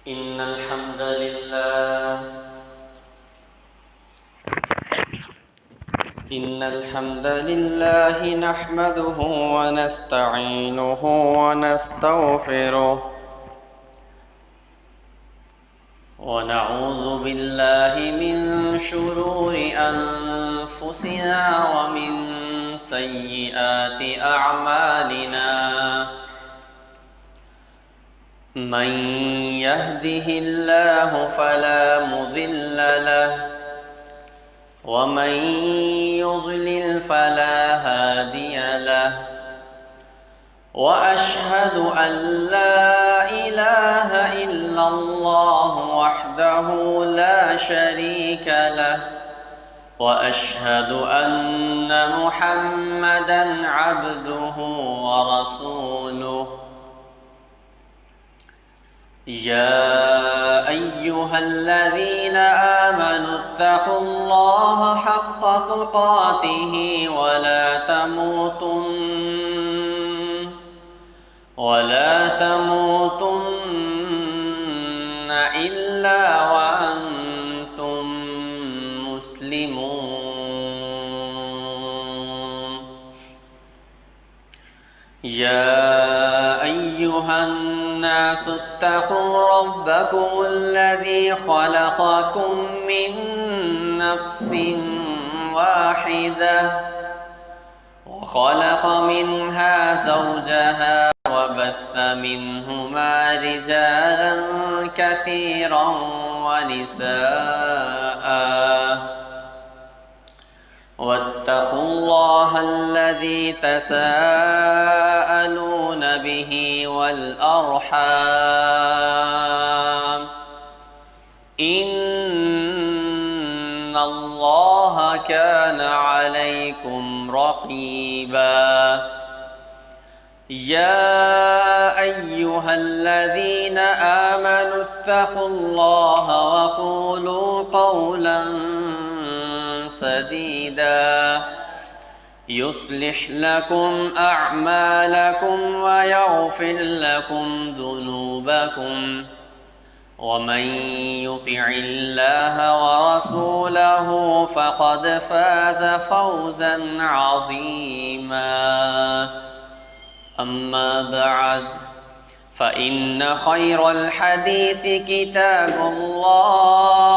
إن الحمد لله نحمده ونستعينه ونستغفره ونعوذ بالله من شرور أنفسنا ومن سيئات أعمالنا من يهده الله فلا مضل له ومن يضلل فلا هادي له وأشهد أن لا إله إلا الله وحده لا شريك له وأشهد أن محمدًا عبده ورسوله يا أيها الذين آمنوا اتقوا الله حق تقاته ولا تموتن إلا وأنتم مسلمون يا أيها الناس اتقوا ربكم الذي خلقكم من نفس واحدة وخلق منها زوجها وبث منهما رجالا كثيرا ونساء واتقوا الله الذي تساءلون به والأرحام إن الله كان عليكم رقيبا يا أيها الذين آمنوا اتقوا الله وقولوا قولا سديدا يصلح لكم أعمالكم ويغفر لكم ذنوبكم ومن يطع الله ورسوله فقد فاز فوزا عظيما أما بعد فإن خير الحديث كتاب الله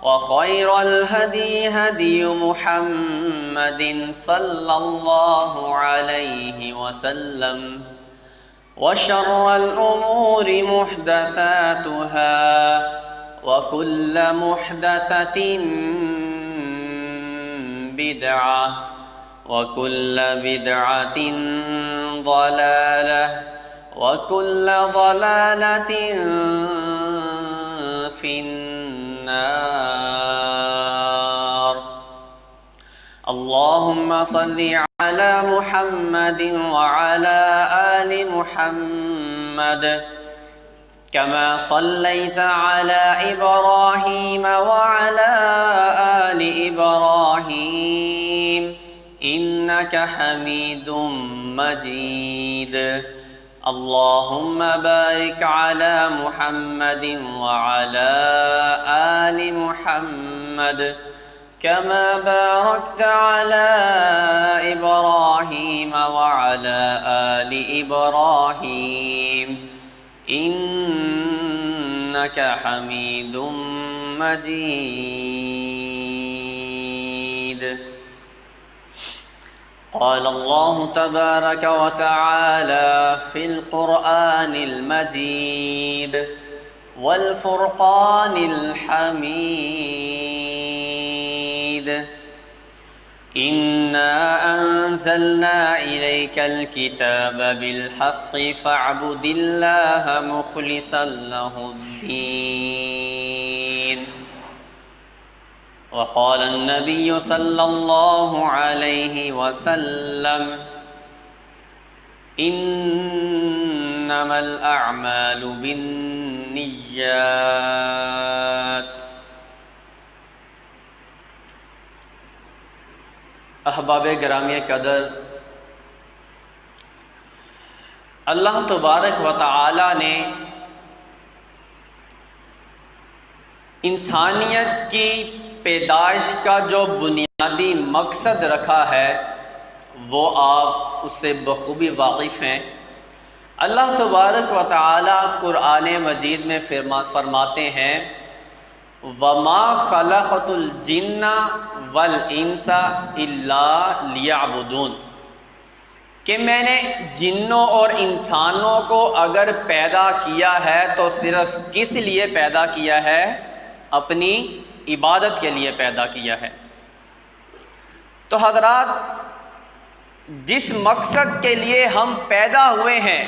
وخير الهدي هدي محمد صلى الله عليه وسلم وشر الأمور محدثاتها وكل محدثة بدعة وكل بدعة ضلالة وكل ضلالة في النار اللهم صل على محمد وعلى آل محمد كما صليت على إبراهيم وعلى آل إبراهيم إنك حميد مجيد اللهم بارك على محمد وعلى آل محمد كما باركت على إبراهيم وعلى آل إبراهيم إنك حميد مجيد قال الله تبارك وتعالى في القرآن المجيد والفرقان الحميد إنا أنزلنا إليك الكتاب بالحق فاعبد الله مخلصا له الدين وقال النبي صلى الله عليه وسلم إنما الأعمال بالنيات احباب گرامی قدر، اللہ تبارک و تعالی نے انسانیت کی پیدائش کا جو بنیادی مقصد رکھا ہے وہ آپ اس سے بخوبی واقف ہیں۔ اللہ تبارک و تعالی قرآن مجید میں فرماتے ہیں وَمَا خَلَقْتُ الْجِنَّ وَالْإِنسَ إِلَّا لِيَعْبُدُونَ، کہ میں نے جنوں اور انسانوں کو اگر پیدا کیا ہے تو صرف کس لیے پیدا کیا ہے؟ اپنی عبادت کے لیے پیدا کیا ہے۔ تو حضرات، جس مقصد کے لیے ہم پیدا ہوئے ہیں،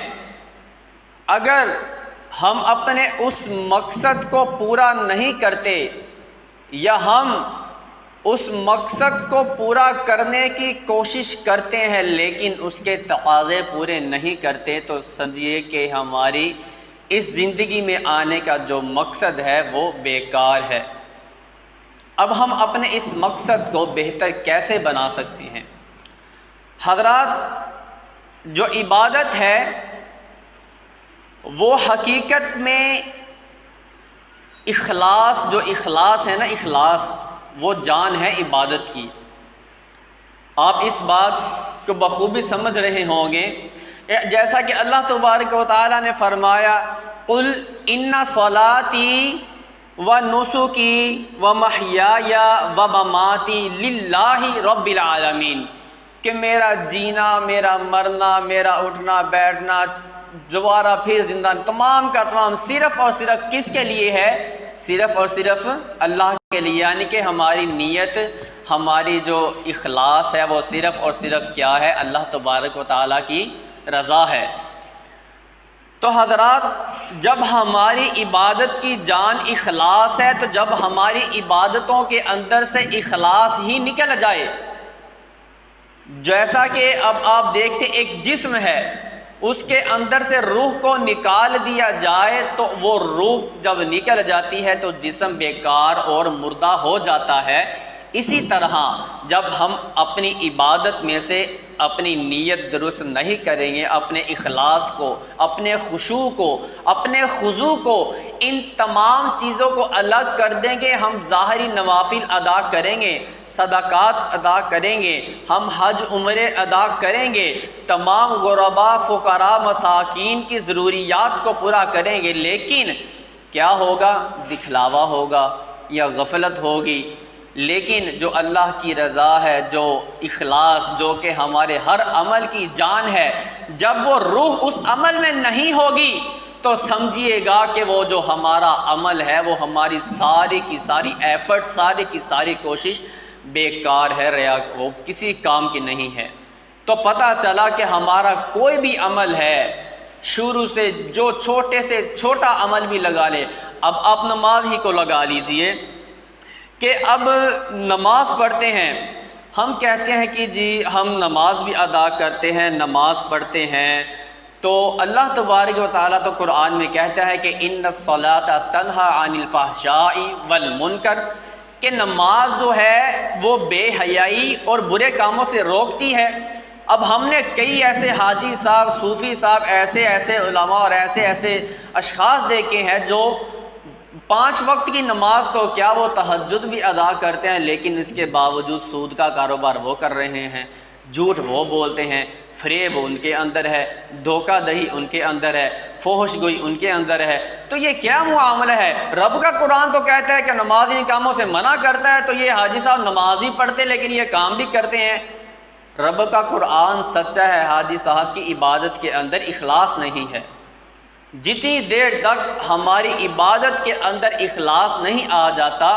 اگر ہم اپنے اس مقصد کو پورا نہیں کرتے یا ہم اس مقصد کو پورا کرنے کی کوشش کرتے ہیں لیکن اس کے تقاضے پورے نہیں کرتے، تو سمجھیے کہ ہماری اس زندگی میں آنے کا جو مقصد ہے وہ بیکار ہے۔ اب ہم اپنے اس مقصد کو بہتر کیسے بنا سکتے ہیں؟ حضرات، جو عبادت ہے وہ حقیقت میں جو اخلاص ہے نا، اخلاص وہ جان ہے عبادت کی۔ آپ اس بات کو بخوبی سمجھ رہے ہوں گے، جیسا کہ اللہ تبارک و تعالیٰ نے فرمایا قُلْ إِنَّ صَلَاتِي وَنُسُكِي وَمَحْيَايَ وَمَمَاتِي لِلَّهِ رَبِّ الْعَالَمِينَ، کہ میرا جینا، میرا مرنا، میرا اٹھنا بیٹھنا، دوبارہ پھر زندہ، تمام کا تمام صرف اور صرف کس کے لیے ہے؟ صرف اور صرف اللہ کے لیے۔ یعنی کہ ہماری نیت، ہماری جو اخلاص ہے وہ صرف اور صرف کیا ہے؟ اللہ تبارک و تعالیٰ کی رضا ہے۔ تو حضرات، جب ہماری عبادت کی جان اخلاص ہے، تو جب ہماری عبادتوں کے اندر سے اخلاص ہی نکل جائے، جیسا کہ اب آپ دیکھتے ایک جسم ہے، اس کے اندر سے روح کو نکال دیا جائے تو وہ روح جب نکل جاتی ہے تو جسم بیکار اور مردہ ہو جاتا ہے۔ اسی طرح جب ہم اپنی عبادت میں سے اپنی نیت درست نہیں کریں گے، اپنے اخلاص کو، اپنے خشوع کو، اپنے خضوع کو، ان تمام چیزوں کو الگ کر دیں گے، ہم ظاہری نوافل ادا کریں گے، صدقات ادا کریں گے، ہم حج عمرے ادا کریں گے، تمام غرباء فقراء مساکین کی ضروریات کو پورا کریں گے، لیکن کیا ہوگا؟ دکھلاوا ہوگا یا غفلت ہوگی۔ لیکن جو اللہ کی رضا ہے، جو اخلاص، جو کہ ہمارے ہر عمل کی جان ہے، جب وہ روح اس عمل میں نہیں ہوگی تو سمجھیے گا کہ وہ جو ہمارا عمل ہے، وہ ہماری ساری کی ساری ایفرٹ، ساری کی ساری کوشش بیکار ہے، وہ کسی کام کی نہیں ہے۔ تو پتہ چلا کہ ہمارا کوئی بھی عمل ہے، شروع سے جو چھوٹے سے چھوٹا عمل بھی لگا لے، اب آپ نماز ہی کو لگا لیجئے کہ اب نماز پڑھتے ہیں، ہم کہتے ہیں کہ جی ہم نماز بھی ادا کرتے ہیں، نماز پڑھتے ہیں، تو اللہ تبارک و تعالیٰ تو قرآن میں کہتا ہے کہ ان الصلاۃ تنہی عن الفحشاء والمنکر، کہ نماز جو ہے وہ بے حیائی اور برے کاموں سے روکتی ہے۔ اب ہم نے کئی ایسے حاجی صاحب، صوفی صاحب، ایسے علماء اور ایسے اشخاص دیکھے ہیں جو 5 وقت کی نماز تو کیا، وہ تہجد بھی ادا کرتے ہیں، لیکن اس کے باوجود سود کا کاروبار وہ کر رہے ہیں، جھوٹ وہ بولتے ہیں، فریب ان کے اندر ہے، دھوکہ دہی ان کے اندر ہے، فحش گوئی ان کے اندر ہے۔ تو یہ کیا معاملہ ہے؟ رب کا قرآن تو کہتا ہے کہ نماز ان کاموں سے منع کرتا ہے، تو یہ حاجی صاحب نماز ہی پڑھتے لیکن یہ کام بھی کرتے ہیں۔ رب کا قرآن سچا ہے، حاجی صاحب کی عبادت کے اندر اخلاص نہیں ہے۔ جتنی دیر تک ہماری عبادت کے اندر اخلاص نہیں آ جاتا،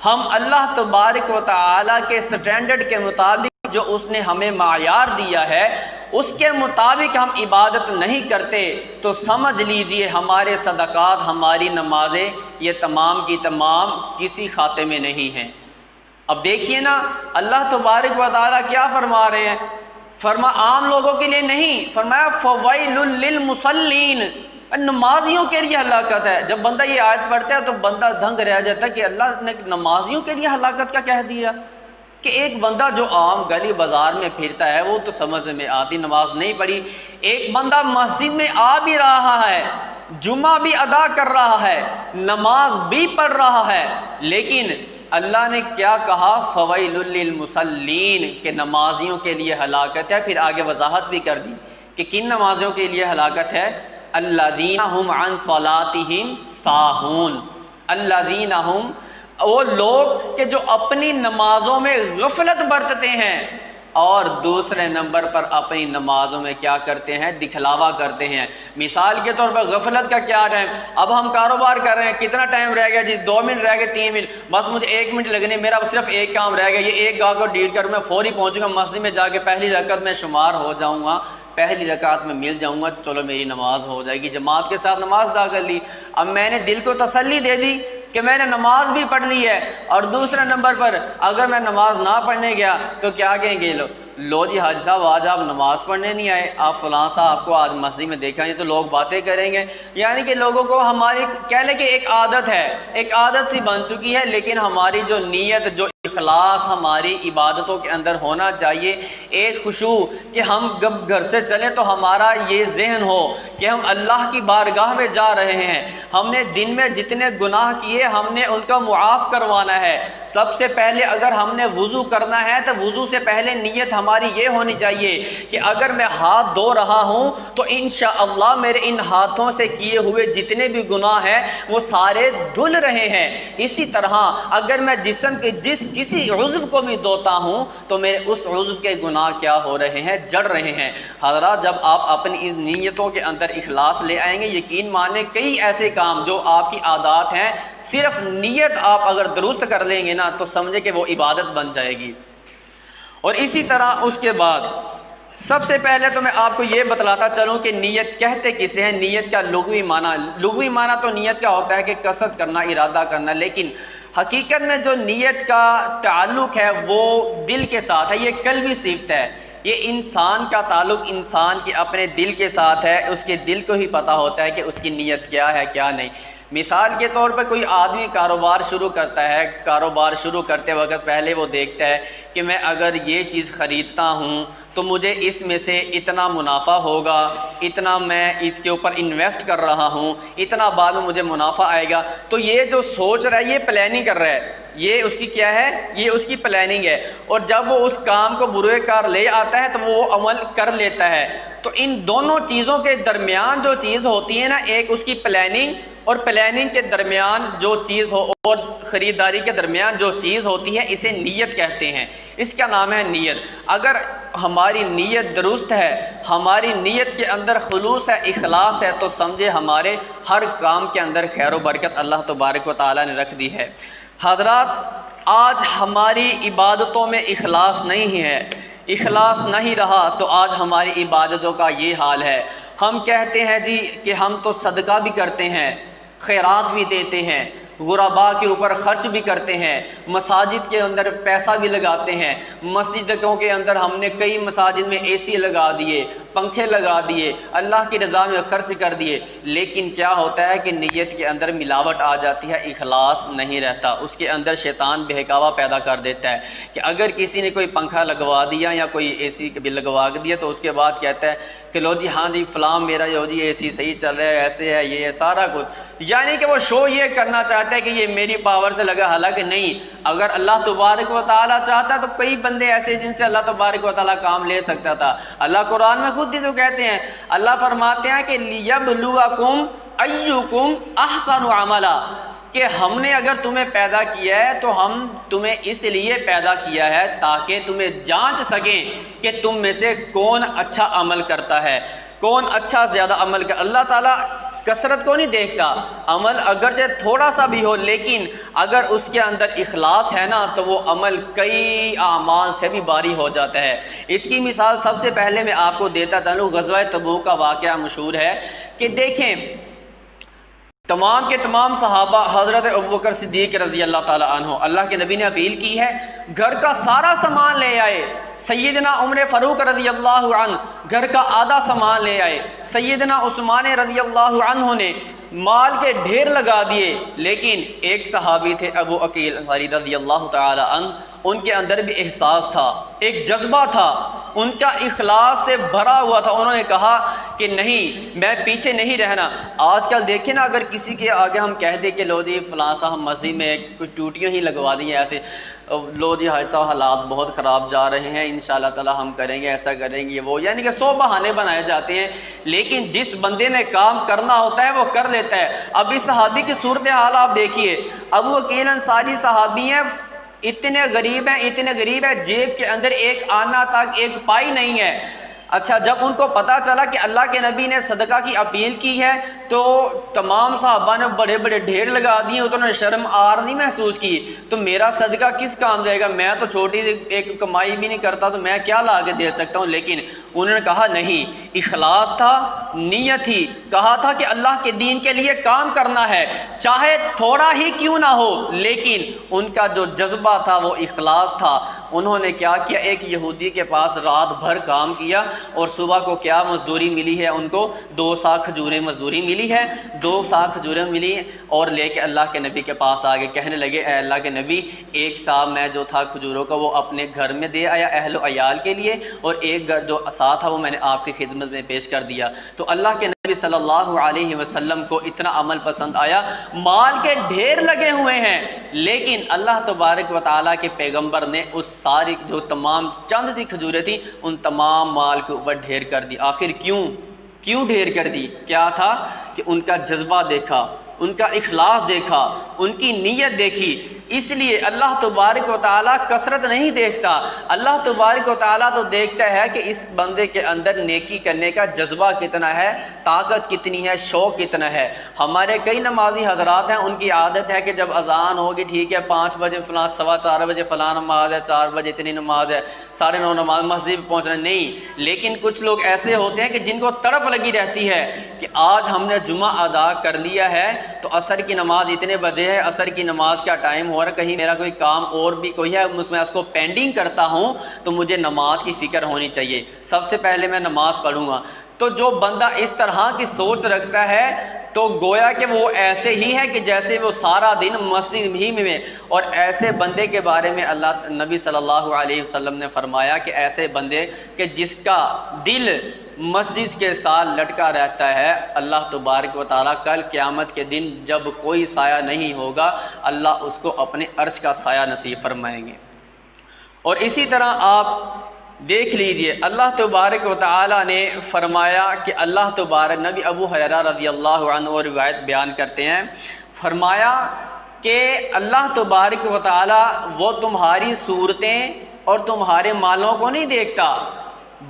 ہم اللہ تبارک و تعالیٰ کے سٹینڈرڈ کے مطابق جو اس نے ہمیں معیار دیا ہے اس کے مطابق ہم عبادت نہیں کرتے، تو سمجھ لیجئے ہمارے صدقات، ہماری نمازیں، یہ تمام کی تمام کسی کھاتے میں نہیں ہیں۔ اب دیکھیے نا، اللہ تبارک و تعالیٰ کیا فرما رہے ہیں؟ عام لوگوں کے لیے نہیں، فرمایا فَوَيْلٌ لِّلْمُصَلِّينَ، نمازیوں کے لیے ہلاکت ہے۔ جب بندہ یہ آیت پڑھتا ہے تو بندہ دھنگ رہ جاتا ہے کہ اللہ نے نمازیوں کے لیے ہلاکت کا کہہ دیا، کہ ایک بندہ جو عام گلی بازار میں پھرتا ہے وہ تو سمجھ میں آتی، نماز نہیں پڑھی، ایک بندہ مسجد میں آ بھی رہا ہے جمعہ بھی ادا کر رہا ہے، نماز بھی پڑھ رہا ہے، لیکن اللہ نے کیا کہا؟ فویل للمصلین، کہ نمازیوں کے لیے ہلاکت ہے۔ پھر آگے وضاحت بھی کر دی کہ کن نمازیوں کے لیے ہلاکت ہے؟ الذین هم عن صلاتهم ساہون، الذین هم، وہ لوگ کہ جو اپنی نمازوں میں غفلت برتتے ہیں، اور دوسرے نمبر پر اپنی نمازوں میں کیا کرتے ہیں؟ دکھلاوا کرتے ہیں۔ مثال کے طور پر غفلت کا کیا ٹائم؟ اب ہم کاروبار کر رہے ہیں، کتنا ٹائم رہ گیا جی؟ 2 منٹ رہ گئے، 3 منٹ، بس مجھے 1 منٹ لگنے، میرا صرف ایک کام رہ گیا، یہ ایک گاہ کو ڈیل کر میں فوری پہنچوں گا مسجد میں جا کے پہلی رکعت میں شمار ہو جاؤں گا، پہلی رکعت میں مل جاؤں گا تو چلو میری نماز ہو جائے گی، جماعت کے ساتھ نماز ادا کر لی۔ اب میں نے دل کو تسلی دے دی کہ میں نے نماز بھی پڑھ لی ہے، اور دوسرے نمبر پر اگر میں نماز نہ پڑھنے گیا تو کیا کہیں گے لو جی حاجی صاحب آج آپ نماز پڑھنے نہیں آئے، آپ فلاں صاحب کو آج مسجد میں دیکھا نہیں، تو لوگ باتیں کریں گے۔ یعنی کہ لوگوں کو ہماری کہہ لیں کہ ایک عادت ہے، ایک عادت سی بن چکی ہے، لیکن ہماری جو نیت، جو اخلاص ہماری عبادتوں کے اندر ہونا چاہیے، ایک خشوع کہ ہم جب گھر سے چلیں تو ہمارا یہ ذہن ہو کہ ہم اللہ کی بارگاہ میں جا رہے ہیں، ہم نے دن میں جتنے گناہ کیے ہم نے ان کا معاف کروانا ہے۔ سب سے پہلے اگر ہم نے وضو کرنا ہے تو وضو سے پہلے نیت ہماری یہ ہونی چاہیے کہ اگر میں ہاتھ دھو رہا ہوں تو انشاءاللہ میرے ان ہاتھوں سے کیے ہوئے جتنے بھی گناہ ہیں وہ سارے دھل رہے ہیں۔ اسی طرح اگر میں جسم کے کسی عضو کو بھی دھوتا ہوں تو میرے اس عضو کے گناہ کیا ہو رہے ہیں؟ جڑ رہے ہیں۔ حضرات جب آپ اپنی ان نیتوں کے اندر اخلاص لے آئیں گے، یقین مانیں کئی ایسے کام جو آپ کی عادات ہیں، صرف نیت آپ اگر درست کر لیں گے نا تو سمجھے کہ وہ عبادت بن جائے گی۔ اور اسی طرح اس کے بعد سب سے پہلے تو میں آپ کو یہ بتلاتا چلوں کہ نیت کہتے کسے ہیں، نیت کا لغوی معنی تو نیت کا ہوتا ہے کہ قصد کرنا، ارادہ کرنا، لیکن حقیقت میں جو نیت کا تعلق ہے وہ دل کے ساتھ ہے، یہ قلبی صفت ہے، یہ انسان کا تعلق انسان کے اپنے دل کے ساتھ ہے، اس کے دل کو ہی پتہ ہوتا ہے کہ اس کی نیت کیا ہے کیا نہیں۔ مثال کے طور پر کوئی آدمی کاروبار شروع کرتا ہے، کاروبار شروع کرتے وقت پہلے وہ دیکھتا ہے کہ میں اگر یہ چیز خریدتا ہوں تو مجھے اس میں سے اتنا منافع ہوگا، اتنا میں اس کے اوپر انویسٹ کر رہا ہوں، اتنا بعد میں مجھے منافع آئے گا۔ تو یہ جو سوچ رہا ہے یہ پلاننگ کر رہا ہے، یہ اس کی کیا ہے؟ یہ اس کی پلاننگ ہے، اور جب وہ اس کام کو بروئے کار لے آتا ہے تو وہ عمل کر لیتا ہے۔ تو ان دونوں چیزوں کے درمیان جو چیز ہوتی ہے نا، ایک اس کی پلاننگ، اور پلاننگ کے درمیان جو چیز ہو اور خریداری کے درمیان جو چیز ہوتی ہے، اسے نیت کہتے ہیں، اس کا نام ہے نیت۔ اگر ہماری نیت درست ہے، ہماری نیت کے اندر خلوص ہے، اخلاص ہے، تو سمجھے ہمارے ہر کام کے اندر خیر و برکت اللہ تبارک و تعالیٰ نے رکھ دی ہے۔ حضرات آج ہماری عبادتوں میں اخلاص نہیں ہے، اخلاص نہیں رہا تو آج ہماری عبادتوں کا یہ حال ہے۔ ہم کہتے ہیں جی کہ ہم تو صدقہ بھی کرتے ہیں، خیرات بھی دیتے ہیں، غرباء کے اوپر خرچ بھی کرتے ہیں، مساجد کے اندر پیسہ بھی لگاتے ہیں، مسجدوں کے اندر ہم نے کئی مساجد میں اے سی لگا دیے، پنکھے لگا دیے، اللہ کی رضا میں خرچ کر دیے، لیکن کیا ہوتا ہے کہ نیت کے اندر ملاوٹ آ جاتی ہے، اخلاص نہیں رہتا، اس کے اندر شیطان بہکاوا پیدا کر دیتا ہے کہ اگر کسی نے کوئی پنکھا لگوا دیا یا کوئی اے سی بھی لگوا دیا تو اس کے بعد کہتا ہے کہ لو جی ہاں جی فلاں میرا جو جی اے سی صحیح چل رہا ہے، ایسے ہے، یہ ہے سارا کچھ، یعنی کہ وہ شو یہ کرنا چاہتا ہے کہ یہ میری پاور سے لگا، حالانکہ نہیں۔ اگر اللہ تبارک و تعالیٰ چاہتا تو کئی بندے ایسے جن سے اللہ تبارک و تعالیٰ کام لے سکتا تھا۔ اللہ قرآن میں خود ہی تو کہتے ہیں، اللہ فرماتے ہیں کہ لِيَبْلُوَكُمْ أَيُّكُمْ أَحْسَنُ عَمَلًا، کہ ہم نے اگر تمہیں پیدا کیا ہے تو ہم تمہیں اس لیے پیدا کیا ہے تاکہ تمہیں جانچ سکیں کہ تم میں سے کون اچھا عمل کرتا ہے، کون اچھا زیادہ عمل کرتا۔ اللہ تعالیٰ کثرت کو نہیں دیکھتا، عمل اگرچہ تھوڑا سا بھی ہو لیکن اگر اس کے اندر اخلاص ہے نا تو وہ عمل کئی اعمال سے بھی باری ہو جاتا ہے۔ اس کی مثال سب سے پہلے میں آپ کو دیتا چلوں، غزوہ تبوک کا واقعہ مشہور ہے کہ دیکھیں تمام کے تمام صحابہ حضرت ابوبکر صدیق رضی اللہ تعالیٰ عنہ، اللہ کے نبی نے اپیل کی ہے گھر کا سارا سامان لے آئے، سیدنا عمر فاروق رضی اللہ عنہ گھر کا آدھا سامان لے آئے۔ سیدنا عثمان رضی اللہ عنہ نے مال کے ڈھیر لگا دیے، لیکن ایک صحابی تھے ابو عقیل انصاری رضی اللہ تعالی عنہ، ان کے اندر بھی احساس تھا، ایک جذبہ تھا، ان کا اخلاص سے بھرا ہوا تھا۔ انہوں نے کہا کہ نہیں، میں پیچھے نہیں رہنا۔ آج کل دیکھیں نا، اگر کسی کے آگے ہم کہہ دیں کہ لو جی فلاں صاحب مسجد میں کچھ ٹوٹیاں ہی لگوا دی ہیں، ایسے لو جی حاج صاحب حالات بہت خراب جا رہے ہیں، انشاءاللہ تعالی ہم کریں گے، ایسا کریں گے وہ، یعنی کہ 100 بہانے بنائے جاتے ہیں، لیکن جس بندے نے کام کرنا ہوتا ہے وہ کر لیتا ہے۔ اب اس صحابی کی صورتحال آپ دیکھیے، ابو عقیل انصاری صحابی ہیں، اتنے غریب ہیں، جیب کے اندر ایک آنا تک ایک پائی نہیں ہے۔ اچھا، جب ان کو پتا چلا کہ اللہ کے نبی نے صدقہ کی اپیل کی ہے تو تمام صحابہ نے بڑے بڑے ڈھیر لگا دیے، تو انہوں نے شرم آر نہیں محسوس کی، تو میرا صدقہ کس کام جائے گا، میں تو چھوٹی ایک کمائی بھی نہیں کرتا، تو میں کیا لا کے دے سکتا ہوں۔ لیکن انہوں نے کہا نہیں، اخلاص تھا، نیت تھی، کہا تھا کہ اللہ کے دین کے لیے کام کرنا ہے، چاہے تھوڑا ہی کیوں نہ ہو، لیکن ان کا جو جذبہ تھا وہ اخلاص تھا۔ انہوں نے کیا کیا، ایک یہودی کے پاس رات بھر کام کیا، اور صبح کو کیا مزدوری ملی ہے ان کو، 2 سا کھجوریں مزدوری ملی ہے، 2 سا کھجوریں ملی ہیں، اور لے کے اللہ کے نبی کے پاس آگے کہنے لگے، اے اللہ کے نبی، 1 سا میں جو تھا کھجوروں کا وہ اپنے گھر میں دے آیا اہل و عیال کے لیے، اور ایک جو سا تھا وہ میں نے آپ کی خدمت میں پیش کر دیا۔ تو اللہ کے نبی صلی اللہ علیہ وسلم کو اتنا عمل پسند آیا، مال کے ڈھیر لگے ہوئے ہیں، لیکن اللہ تبارک و تعالیٰ کے پیغمبر نے اس ساری جو تمام چند سی کھجوریں تھیں ان تمام مال کے اوپر ڈھیر کر دی۔ آخر کیوں ڈھیر کر دی؟ کیا تھا کہ ان کا جذبہ دیکھا، ان کا اخلاص دیکھا، ان کی نیت دیکھی۔ اس لیے اللہ تبارک و تعالیٰ کثرت نہیں دیکھتا، اللہ تبارک و تعالیٰ تو دیکھتا ہے کہ اس بندے کے اندر نیکی کرنے کا جذبہ کتنا ہے، طاقت کتنی ہے، شوق کتنا ہے۔ ہمارے کئی نمازی حضرات ہیں، ان کی عادت ہے کہ جب اذان ہوگی، ٹھیک ہے 5 بجے فلاں، 4:15 بجے فلاں نماز ہے، 4 بجے اتنی نماز ہے، 9:30 نماز، مسجد پہنچنا نہیں۔ لیکن کچھ لوگ ایسے ہوتے ہیں کہ جن کو تڑپ لگی رہتی ہے کہ آج ہم نے جمعہ ادا کر لیا ہے تو عصر کی نماز اتنے بجے ہے، عصر کی نماز کا ٹائم ہو رہا ہے، کہیں میرا کوئی کام اور بھی کوئی ہے، میں اس کو پینڈنگ کرتا ہوں، تو مجھے نماز کی فکر ہونی چاہیے، سب سے پہلے میں نماز پڑھوں گا۔ تو جو بندہ اس طرح کی سوچ رکھتا ہے تو گویا کہ وہ ایسے ہی ہے کہ جیسے وہ سارا دن مسجد ہی میں، اور ایسے بندے کے بارے میں اللہ نبی صلی اللہ علیہ وسلم نے فرمایا کہ ایسے بندے کہ جس کا دل مسجد کے ساتھ لٹکا رہتا ہے، اللہ تبارک و تعالیٰ کل قیامت کے دن جب کوئی سایہ نہیں ہوگا، اللہ اس کو اپنے عرش کا سایہ نصیب فرمائیں گے۔ اور اسی طرح آپ دیکھ لیجئے، اللہ تبارک و تعالیٰ نے فرمایا کہ اللہ تبارک، نبی ابو ہریرہ رضی اللہ عنہ وہ روایت بیان کرتے ہیں، فرمایا کہ اللہ تبارک و تعالیٰ وہ تمہاری صورتیں اور تمہارے مالوں کو نہیں دیکھتا،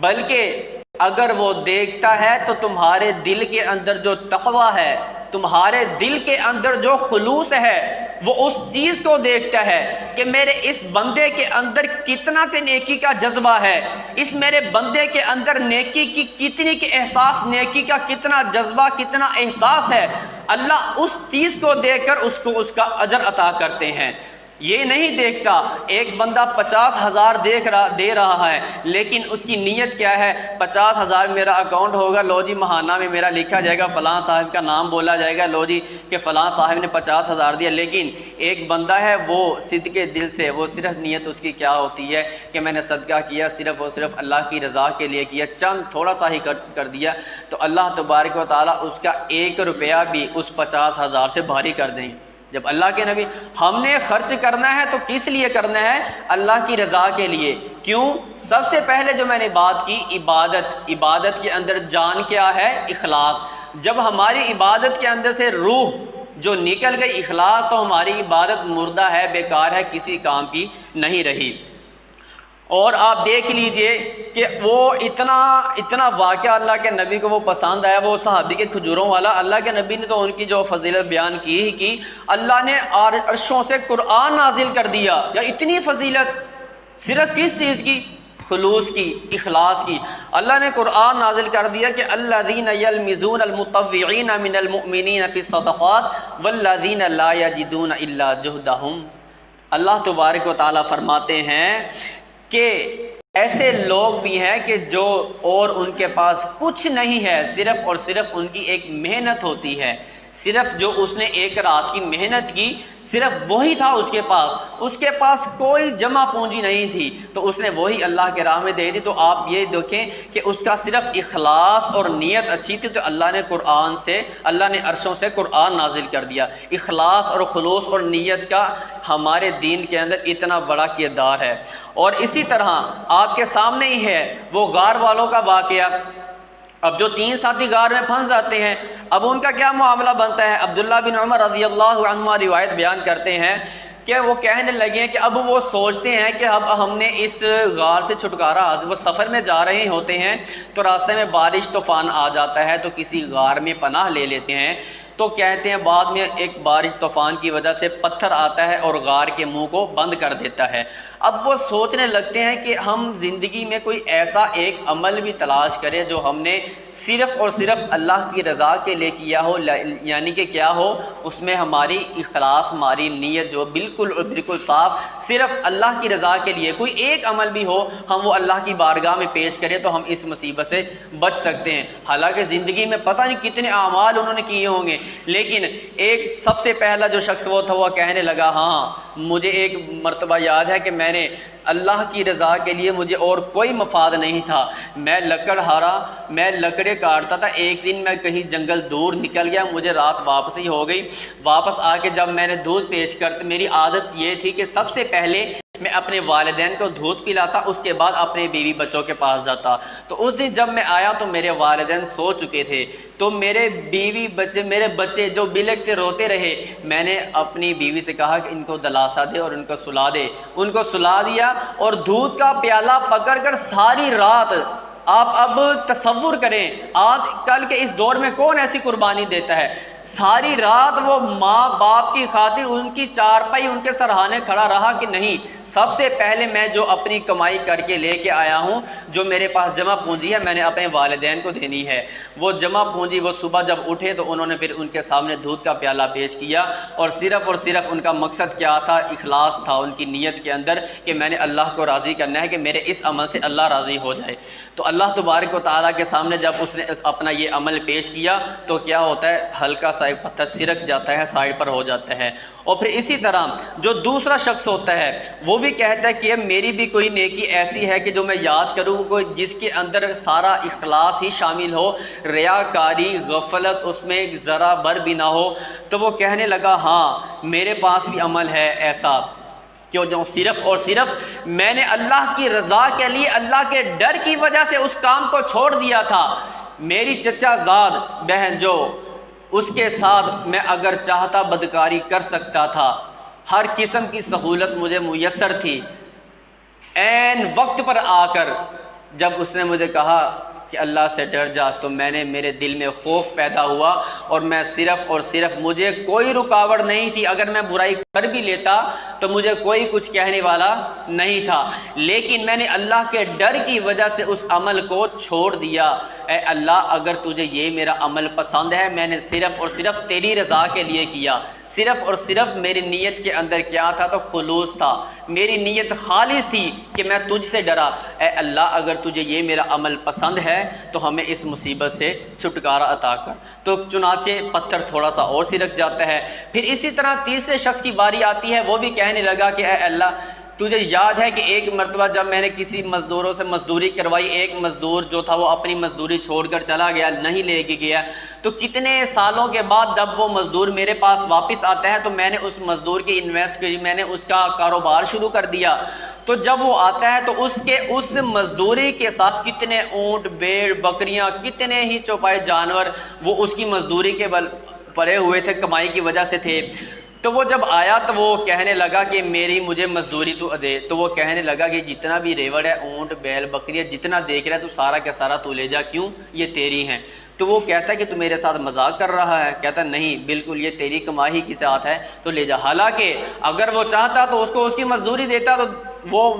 بلکہ اگر وہ دیکھتا ہے تو تمہارے دل کے اندر جو تقوی ہے، تمہارے دل کے اندر جو خلوص ہے، وہ اس چیز کو دیکھتا ہے کہ میرے اس بندے کے اندر کتنا کہ نیکی کا جذبہ ہے، اس میرے بندے کے اندر نیکی کی کتنی کہ احساس، نیکی کا کتنا جذبہ، کتنا احساس ہے۔ اللہ اس چیز کو دیکھ کر اس کو اس کا اجر عطا کرتے ہیں۔ یہ نہیں دیکھتا ایک بندہ 50,000 دے رہا ہے، لیکن اس کی نیت کیا ہے، 50,000 میرا اکاؤنٹ ہوگا، لو جی ماہانہ میں میرا لکھا جائے گا، فلاں صاحب کا نام بولا جائے گا، لو جی کہ فلاں صاحب نے 50,000 دیا۔ لیکن ایک بندہ ہے وہ صدقے دل سے، وہ صرف نیت اس کی کیا ہوتی ہے کہ میں نے صدقہ کیا صرف اور صرف اللہ کی رضا کے لیے کیا، چند تھوڑا سا ہی کر دیا، تو اللہ تبارک و تعالیٰ اس کا 1 روپیہ بھی اس 50,000 سے بھاری کر دیں۔ جب اللہ کے نبی، ہم نے خرچ کرنا ہے تو کس لیے کرنا ہے؟ اللہ کی رضا کے لیے۔ کیوں؟ سب سے پہلے جو میں نے بات کی، عبادت کے اندر جان کیا ہے؟ اخلاص۔ جب ہماری عبادت کے اندر سے روح جو نکل گئی، اخلاص، تو ہماری عبادت مردہ ہے، بیکار ہے، کسی کام کی نہیں رہی۔ اور آپ دیکھ لیجئے کہ وہ اتنا واقعہ اللہ کے نبی کو وہ پسند آیا، وہ صحابی کے کھجوروں والا، اللہ کے نبی نے تو ان کی جو فضیلت بیان کی ہی کی، اللہ نے عرشوں سے قرآن نازل کر دیا۔ یا اتنی فضیلت صرف کس چیز کی؟ خلوص کی، اخلاص کی۔ اللہ نے قرآن نازل کر دیا کہ الذین یلمزون المطوعین من المؤمنین فی الصدقات والذین لا یجدون الا جہدہم۔ اللہ تبارک و تعالیٰ فرماتے ہیں کہ ایسے لوگ بھی ہیں کہ جو اور ان کے پاس کچھ نہیں ہے، صرف اور صرف ان کی ایک محنت ہوتی ہے، صرف جو اس نے ایک رات کی محنت کی صرف وہی تھا اس کے پاس کوئی جمع پونجی نہیں تھی، تو اس نے وہی اللہ کے راہ میں دے دی۔ تو آپ یہ دیکھیں کہ اس کا صرف اخلاص اور نیت اچھی تھی، تو اللہ نے عرشوں سے قرآن نازل کر دیا۔ اخلاص اور خلوص اور نیت کا ہمارے دین کے اندر اتنا بڑا کردار ہے۔ اور اسی طرح آپ کے سامنے ہی ہے وہ غار والوں کا واقعہ۔ اب جو 3 ساتھی غار میں پھنس جاتے ہیں، اب ان کا کیا معاملہ بنتا ہے؟ عبداللہ بن عمر رضی اللہ عنہ روایت بیان کرتے ہیں کہ وہ کہنے لگے کہ اب وہ سوچتے ہیں کہ اب ہم نے اس غار سے چھٹکارا حاصل، وہ سفر میں جا رہے ہوتے ہیں تو راستے میں بارش طوفان آ جاتا ہے، تو کسی غار میں پناہ لے لیتے ہیں۔ تو کہتے ہیں بعد میں ایک بارش طوفان کی وجہ سے پتھر آتا ہے اور غار کے منہ کو بند کر دیتا ہے۔ اب وہ سوچنے لگتے ہیں کہ ہم زندگی میں کوئی ایسا ایک عمل بھی تلاش کریں جو ہم نے صرف اور صرف اللہ کی رضا کے لیے کیا ہو، یعنی کہ کیا ہو اس میں ہماری اخلاص، ہماری نیت جو بالکل صاف صرف اللہ کی رضا کے لیے کوئی ایک عمل بھی ہو، ہم وہ اللہ کی بارگاہ میں پیش کریں تو ہم اس مصیبت سے بچ سکتے ہیں۔ حالانکہ زندگی میں پتہ نہیں کتنے اعمال انہوں نے کیے ہوں گے، لیکن ایک سب سے پہلا جو شخص وہ تھا وہ کہنے لگا ہاں مجھے ایک مرتبہ یاد ہے کہ میں نے اللہ کی رضا کے لیے مجھے اور کوئی مفاد نہیں تھا، میں لکڑیں کاٹتا تھا، ایک دن میں کہیں جنگل دور نکل گیا، مجھے رات واپسی ہو گئی، واپس آ کے جب میں نے دودھ پیش کرتا، میری عادت یہ تھی کہ سب سے پہلے میں اپنے والدین کو دودھ پلاتا، اس کے بعد اپنے بیوی بچوں کے پاس جاتا۔ تو اس دن جب میں آیا تو میرے والدین سو چکے تھے، تو میرے بچے جو بلکتے روتے رہے، میں نے اپنی بیوی سے کہا کہ ان کو دلاسا دے اور ان کو سلا دے، ان کو سلا دیا اور دودھ کا پیالہ پکڑ کر ساری رات، آپ اب تصور کریں آج کل کے اس دور میں کون ایسی قربانی دیتا ہے، ساری رات وہ ماں باپ کی خاطر ان کی چارپائی ان کے سرہانے کھڑا رہا کہ نہیں سب سے پہلے میں جو اپنی کمائی کر کے لے کے آیا ہوں، جو میرے پاس جمع پونجی ہے میں نے اپنے والدین کو دینی ہے۔ وہ جمع پونجی وہ صبح جب اٹھے تو انہوں نے پھر ان کے سامنے دودھ کا پیالہ پیش کیا، اور صرف ان کا مقصد کیا تھا؟ اخلاص تھا ان کی نیت کے اندر کہ میں نے اللہ کو راضی کرنا ہے کہ میرے اس عمل سے اللہ راضی ہو جائے۔ تو اللہ تبارک و تعالیٰ کے سامنے جب اس نے اپنا یہ عمل پیش کیا تو کیا ہوتا ہے؟ ہلکا سا ایک پتھر سرک جاتا ہے، سائڈ پر ہو جاتا ہے۔ اور پھر اسی طرح جو دوسرا شخص ہوتا ہے وہ بھی کہتا ہے کہ میری بھی کوئی نیکی ایسی ہے کہ جو میں یاد کروں، کوئی جس کے اندر سارا اخلاص ہی شامل ہو، ریاکاری غفلت اس میں ذرا بر بھی نہ ہو۔ تو وہ کہنے لگا ہاں میرے پاس بھی عمل ہے ایسا کہ جو صرف اور صرف میں نے اللہ کی رضا کے لیے اللہ کے ڈر کی وجہ سے اس کام کو چھوڑ دیا تھا۔ میری چچا زاد بہن جو اس کے ساتھ میں اگر چاہتا بدکاری کر سکتا تھا، ہر قسم کی سہولت مجھے میسر تھی، عین وقت پر آ کر جب اس نے مجھے کہا کہ اللہ سے ڈر جا تو میرے دل میں خوف پیدا ہوا، اور میں صرف اور صرف مجھے کوئی رکاوٹ نہیں تھی، اگر میں برائی کر بھی لیتا تو مجھے کوئی کچھ کہنے والا نہیں تھا، لیکن میں نے اللہ کے ڈر کی وجہ سے اس عمل کو چھوڑ دیا۔ اے اللہ اگر تجھے یہ میرا عمل پسند ہے، میں نے صرف اور صرف تیری رضا کے لیے کیا، صرف اور صرف میری نیت کے اندر کیا تھا تو خلوص تھا، میری نیت خالص تھی کہ میں تجھ سے ڈرا۔ اے اللہ اگر تجھے یہ میرا عمل پسند ہے تو ہمیں اس مصیبت سے چھٹکارا عطا کر۔ تو چنانچہ پتھر تھوڑا سا اور سرک جاتا ہے۔ پھر اسی طرح تیسرے شخص کی باری آتی ہے، وہ بھی کہنے لگا کہ اے اللہ تجھے یاد ہے کہ ایک مرتبہ جب میں نے کسی مزدوروں سے مزدوری کروائی، ایک مزدور جو تھا وہ اپنی مزدوری چھوڑ کر چلا گیا، نہیں لے کے گیا، تو کتنے سالوں کے بعد جب وہ مزدور میرے پاس واپس آتا ہے تو میں نے اس مزدور کی انویسٹ کی، میں نے اس کا کاروبار شروع کر دیا۔ تو جب وہ آتا ہے تو اس مزدوری کے ساتھ کتنے اونٹ، بھیڑ، بکریاں، کتنے ہی چوپائے جانور وہ اس کی مزدوری کے بل پڑے ہوئے تھے، کمائی کی وجہ سے تھے۔ تو وہ جب آیا تو وہ کہنے لگا کہ مجھے مزدوری تو دے۔ تو وہ کہنے لگا کہ جتنا بھی ریوڑ ہے، اونٹ، بیل، بکریاں، جتنا دیکھ رہا ہے تو سارا کا سارا تو لے جا، کیوں؟ یہ تیری ہیں۔ تو وہ کہتا ہے کہ تو میرے ساتھ مذاق کر رہا ہے؟ کہتا نہیں بالکل یہ تیری کمائی کے ساتھ ہے تو لے جا۔ حالانکہ اگر وہ چاہتا تو اس کو اس کی مزدوری دیتا تو وہ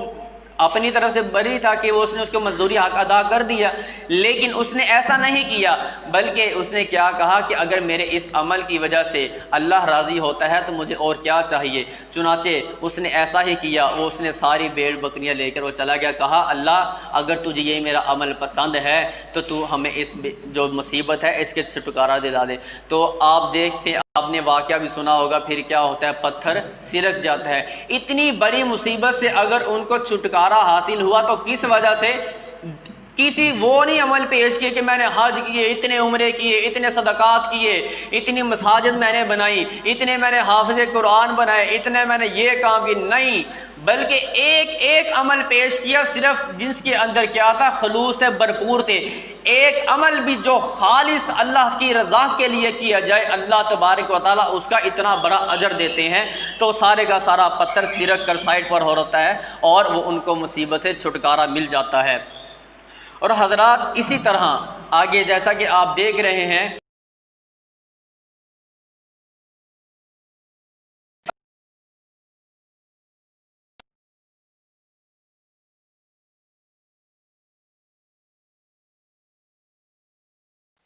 اپنی طرف سے بری تھا کہ وہ اس نے اس کو مزدوری حق ادا کر دیا، لیکن اس نے ایسا نہیں کیا، بلکہ اس نے کیا کہا کہ اگر میرے اس عمل کی وجہ سے اللہ راضی ہوتا ہے تو مجھے اور کیا چاہیے۔ چنانچہ اس نے ایسا ہی کیا، وہ اس نے ساری بھیڑ بکریاں لے کر وہ چلا گیا، کہا اللہ اگر تجھے یہ میرا عمل پسند ہے تو تو ہمیں اس جو مصیبت ہے اس کے چھٹکارا دلا دے۔ تو آپ دیکھتے، آپ نے واقعہ بھی سنا ہوگا، پھر کیا ہوتا ہے، پتھر سرک جاتا ہے۔ اتنی بڑی مصیبت سے اگر ان کو چھٹکارا حاصل ہوا تو کس وجہ سے؟ کسی وہ نہیں عمل پیش کیے کہ میں نے حج کیے، اتنے عمرے کیے، اتنے صدقات کیے، اتنی مساجد میں نے بنائی، اتنے میں نے حافظ قرآن بنائے، اتنے میں نے یہ کام کی، نہیں، بلکہ ایک ایک عمل پیش کیا صرف جنس کے اندر کیا تھا، خلوص سے بھرپور تھے۔ ایک عمل بھی جو خالص اللہ کی رضا کے لیے کیا جائے، اللہ تبارک و تعالیٰ اس کا اتنا بڑا اجر دیتے ہیں، تو سارے کا سارا پتھر سرک کر سائڈ پر ہو رہتا ہے اور وہ ان کو مصیبت سے چھٹکارا مل جاتا ہے۔ اور حضرات اسی طرح آگے جیسا کہ آپ دیکھ رہے ہیں،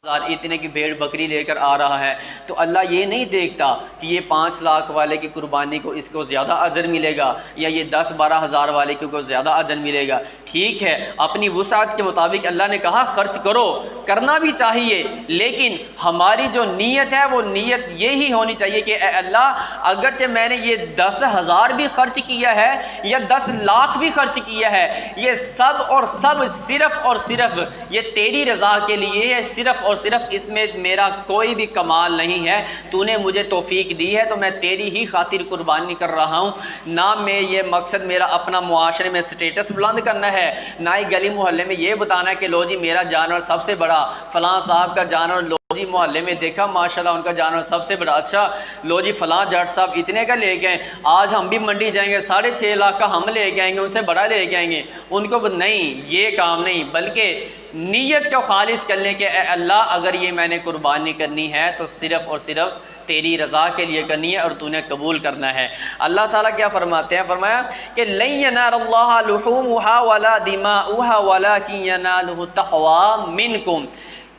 اتنے کی بھیڑ بکری لے کر آ رہا ہے، تو اللہ یہ نہیں دیکھتا کہ یہ 5 لاکھ والے کی قربانی کو اس کو زیادہ اجر ملے گا یا یہ 10-12 ہزار والے کو زیادہ اجر ملے گا۔ ٹھیک ہے، اپنی وسعت کے مطابق اللہ نے کہا خرچ کرو، کرنا بھی چاہیے، لیکن ہماری جو نیت ہے وہ نیت یہی ہونی چاہیے کہ اے اللہ اگرچہ میں نے یہ 10,000 بھی خرچ کیا ہے یا 10 لاکھ بھی خرچ کیا ہے، یہ سب اور سب صرف اور صرف یہ تیری رضا کے لیے ہے، صرف اور صرف اس میں میرا کوئی بھی کمال نہیں ہے، تو نے مجھے توفیق دی ہے تو میں تیری ہی خاطر قربانی کر رہا ہوں۔ نہ میں یہ مقصد میرا اپنا معاشرے میں سٹیٹس بلند کرنا ہے، نہ ہی گلی محلے میں یہ بتانا ہے کہ لو جی میرا جانور سب سے بڑا، فلاں صاحب کا جانور لو جی محلے میں دیکھا ماشاءاللہ ان کا جانور سب سے بڑا، اچھا لو جی فلاں جٹ صاحب اتنے کا لے گئے، آج ہم بھی منڈی جائیں گے 6.5 لاکھ کا ہم لے کے آئیں گے، ان سے بڑا لے کے آئیں گے، ان کو نہیں، یہ کام نہیں، بلکہ نیت کو خالص کر لیں کہ اے اللہ اگر یہ میں نے قربانی کرنی ہے تو صرف اور صرف تیری رضا کے لیے کرنی ہے اور تو نے قبول کرنا ہے۔ اللہ تعالیٰ کیا فرماتے ہیں؟ فرمایا کہ لن ینال اللہ لحومها ولا دماؤها ولکن ینالہ التقوی منکم،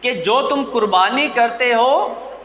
کہ جو تم قربانی کرتے ہو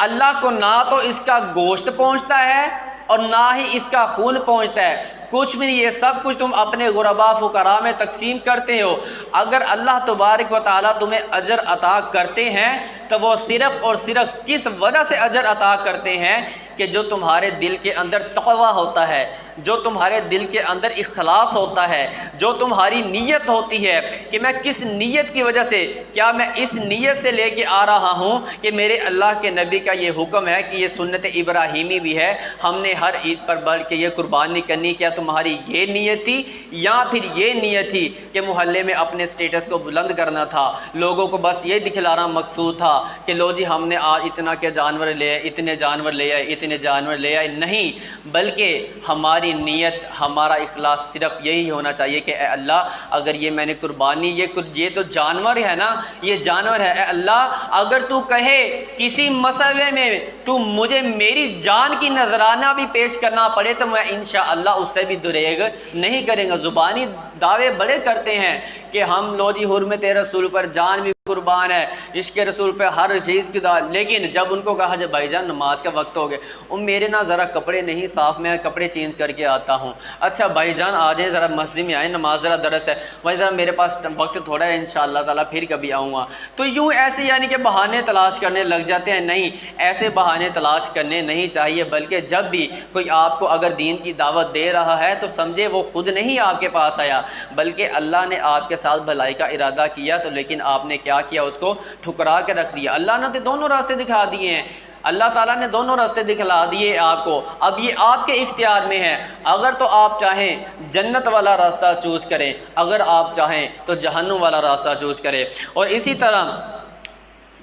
اللہ کو نہ تو اس کا گوشت پہنچتا ہے اور نہ ہی اس کا خون پہنچتا ہے، کچھ بھی نہیں، یہ سب کچھ تم اپنے غرباء فقراء میں تقسیم کرتے ہو۔ اگر اللہ تبارک و تعالیٰ تمہیں اجر عطا کرتے ہیں تو وہ صرف اور صرف کس وجہ سے اجر عطا کرتے ہیں کہ جو تمہارے دل کے اندر تقوی ہوتا ہے، جو تمہارے دل کے اندر اخلاص ہوتا ہے، جو تمہاری نیت ہوتی ہے کہ میں کس نیت کی وجہ سے، کیا میں اس نیت سے لے کے آ رہا ہوں کہ میرے اللہ کے نبی کا یہ حکم ہے کہ یہ سنت ابراہیمی بھی ہے، ہم نے ہر عید پر بڑھ کے یہ قربانی کرنی، کیا تمہاری یہ نیت تھی یا پھر یہ نیت تھی کہ محلے میں اپنے سٹیٹس کو بلند کرنا تھا، لوگوں کو بس یہ دکھلانا مقصود تھا کہ لو جی ہم نے آج اتنا کے جانور لے آئے، اتنے جانور لے آئے، اتنے جانور لے آئے، نہیں، بلکہ ہماری نیت، ہمارا اخلاص صرف یہی ہونا چاہیے کہ اے اللہ اگر یہ میں نے قربانی، یہ تو جانور ہے نا، یہ جانور ہے، اے اللہ اگر تو کہے کسی مسئلے میں تو مجھے میری جان کی نذرانہ بھی پیش کرنا پڑے تو میں انشاءاللہ اس سے بھی دریغ نہیں کریں گا۔ زبانی دعوے بڑے کرتے ہیں کہ ہم لو جی حرمت رسول پر جان بھی قربان ہے، عشق رسول پہ ہر چیز کی دعوت، لیکن جب ان کو کہا جب بھائی جان نماز کا وقت ہو گیا، میرے نا ذرا کپڑے نہیں صاف، میں کپڑے چینج کر کے آتا ہوں، اچھا بھائی جان آ جائیں ذرا مسجد میں آئیں، نماز ذرا درس ہے، بھائی ذرا میرے پاس وقت تھوڑا ہے انشاءاللہ تعالیٰ پھر کبھی آؤں گا، تو یوں ایسے یعنی کہ بہانے تلاش کرنے لگ جاتے ہیں۔ نہیں، ایسے بہانے تلاش کرنے نہیں چاہیے، بلکہ جب بھی کوئی آپ کو اگر دین کی دعوت دے رہا ہے تو سمجھے وہ خود نہیں آپ کے پاس آیا، بلکہ اللہ نے آپ کے ساتھ بھلائی کا ارادہ کیا، تو لیکن آپ نے کیا کیا، اس کو ٹھکرا کے رکھ دیا۔ اللہ نے دونوں راستے دکھا دیے ہیں، اللہ تعالیٰ نے دونوں راستے دکھلا دیے آپ کو، اب یہ آپ کے اختیار میں ہے، اگر تو آپ چاہیں جنت والا راستہ چوز کریں، اگر آپ چاہیں تو جہنم والا راستہ چوز کریں۔ اور اسی طرح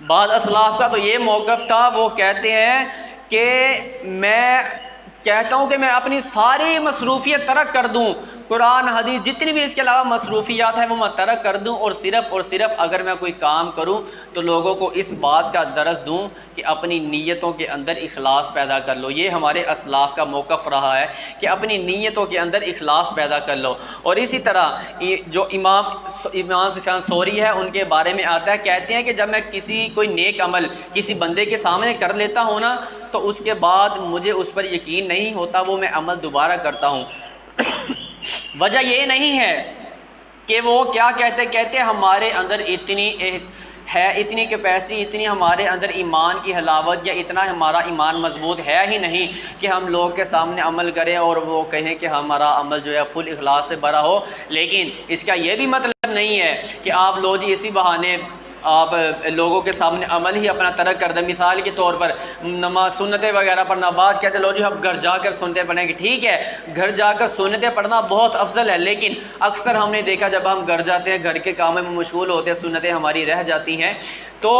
بعض اسلاف کا تو یہ موقف تھا، وہ کہتے ہیں کہ میں کہتا ہوں کہ میں اپنی ساری مصروفیت ترک کر دوں، قرآن حدیث جتنی بھی اس کے علاوہ مصروفیات ہیں وہ میں ترک کر دوں اور صرف اگر میں کوئی کام کروں تو لوگوں کو اس بات کا درس دوں کہ اپنی نیتوں کے اندر اخلاص پیدا کر لو۔ یہ ہمارے اسلاف کا موقف رہا ہے کہ اپنی نیتوں کے اندر اخلاص پیدا کر لو۔ اور اسی طرح جو امام سفیان ثوری ہے ان کے بارے میں آتا ہے، کہتے ہیں کہ جب میں کوئی نیک عمل کسی بندے کے سامنے کر لیتا ہوں نا تو اس کے بعد مجھے اس پر یقین نہیں ہوتا، وہ میں عمل دوبارہ کرتا ہوں۔ وجہ یہ نہیں ہے کہ وہ کیا کہتے ہمارے اندر اتنی کیپیسٹی، اتنی ہمارے اندر ایمان کی حلاوت یا اتنا ہمارا ایمان مضبوط ہے ہی نہیں کہ ہم لوگ کے سامنے عمل کریں اور وہ کہیں کہ ہمارا عمل جو ہے فل اخلاص سے بھرا ہو۔ لیکن اس کا یہ بھی مطلب نہیں ہے کہ آپ لوگ جی اسی بہانے آپ لوگوں کے سامنے عمل ہی اپنا ترک کر دیں۔ مثال کے طور پر نماز سنتیں وغیرہ پڑھنا، بعد کہتے لو جی ہم گھر جا کر سنتیں پڑھیں گے، ٹھیک ہے گھر جا کر سنتیں پڑھنا بہت افضل ہے، لیکن اکثر ہم نے دیکھا جب ہم گھر جاتے ہیں گھر کے کاموں میں مشغول ہوتے ہیں سنتیں ہماری رہ جاتی ہیں۔ تو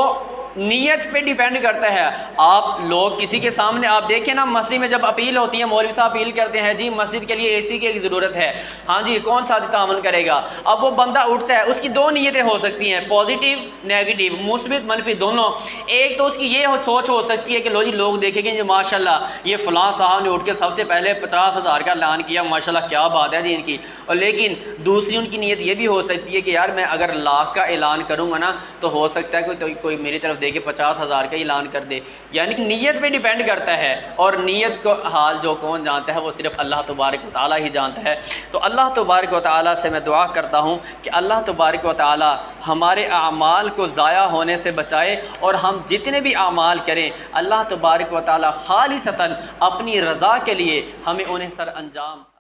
نیت پہ ڈیپینڈ کرتا ہے۔ آپ لوگ کسی کے سامنے آپ دیکھیں نا مسجد میں جب اپیل ہوتی ہے، مولوی صاحب اپیل کرتے ہیں جی مسجد کے لیے اے سی کی ضرورت ہے، ہاں جی کون سا تعاون کرے گا؟ اب وہ بندہ اٹھتا ہے، اس کی دو نیتیں ہو سکتی ہیں، پازیٹیو نیگیٹو، مثبت منفی دونوں۔ ایک تو اس کی یہ سوچ ہو سکتی ہے کہ لو جی لوگ دیکھیں گے جی ماشاءاللہ یہ فلاں صاحب نے اٹھ کے سب سے پہلے 50,000 کا اعلان کیا، ماشاءاللہ کیا بات ہے جی ان کی۔ اور لیکن دوسری ان کی نیت یہ بھی ہو سکتی ہے کہ یار میں اگر لاکھ کا اعلان کروں گا نا تو ہو سکتا ہے کوئی میری طرف دے کے 50,000 کا اعلان کر دے۔ یعنی کہ نیت پہ ڈیپینڈ کرتا ہے، اور نیت کو حال جو کون جانتا ہے وہ صرف اللہ تبارک و تعالیٰ ہی جانتا ہے۔ تو اللہ تبارک و تعالیٰ سے میں دعا کرتا ہوں کہ اللہ تبارک و تعالیٰ ہمارے اعمال کو ضائع ہونے سے بچائے، اور ہم جتنے بھی اعمال کریں اللہ تبارک و تعالیٰ خالصتاً اپنی رضا کے لیے ہمیں انہیں سر انجام